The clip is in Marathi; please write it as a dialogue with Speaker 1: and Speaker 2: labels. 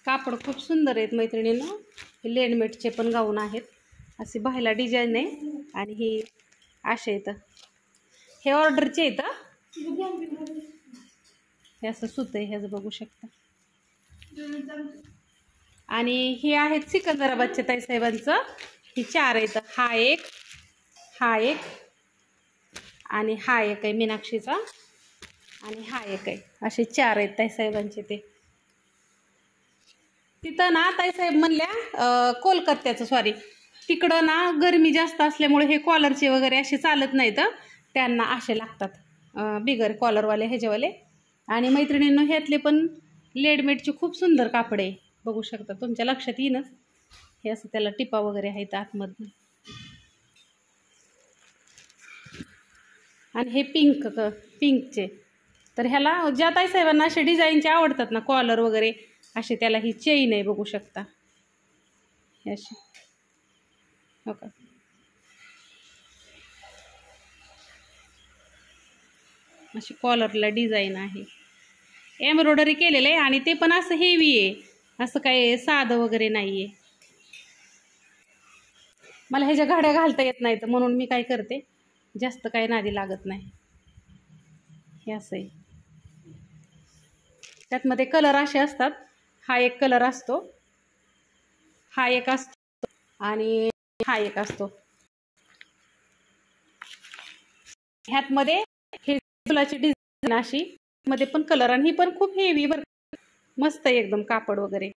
Speaker 1: कापड खूप सुंदर आहेत मैत्रिणींनो. हे लेडमेटचे पण गाऊन आहेत. अशी बाहेला डिझाईन आहे आणि ही असे आहेत. हे ऑर्डरचे आहेत. हे असं सूत आहे, ह्याचं बघू शकता. आणि हे आहेत सिकंदराबादच्या ताईसाहेबांचं. ही 4 आहेत. हा एक, हा एक आणि हा एक आहे मीनाक्षीचा आणि हा एक आहे. असे 4 आहेत ताईसाहेबांचे. ते तिथं ना ताईसाहेब म्हणल्या कोलकात्याचं सॉरी तिकडं ना गरमी जास्त असल्यामुळे हे कॉलरचे वगैरे असे चालत नाहीत. त्यांना असे लागतात बिगर कॉलरवाले ह्याच्यावाले. आणि मैत्रिणींनो ह्यातले पण लेडमेटचे खूप सुंदर कापड आहे, बघू शकता. तुमच्या लक्षात येईनच. हे असं त्याला टिपा वगैरे आहेत आतमधनं. आणि हे पिंकचे. तर ह्याला ज्या ताईसाहेबांना असे डिझाईनचे आवडतात ना कॉलर वगैरे असे, त्याला ही चेन आहे, बघू शकता. हे अशी हो का, अशी कॉलरला डिझाईन आहे, एम्ब्रॉयडरी केलेलं आहे. आणि ते पण असं हेवी आहे, असं काही साधं वगैरे नाही आहे. मला ह्याच्या घड्या घालता येत नाहीत म्हणून मी काय करते, जास्त काही नादी लागत नाही. हे असं आहे. त्यातमध्ये कलर असे असतात. हा एक कलर असतो, हा एक असतो आणि हा एक असतो. ह्यातमध्ये हे फुलाची डिझाईन अशी मध्ये पण कलर. आणि ही पण खूप हेवी मस्त आहे एकदम कापड वगैरे.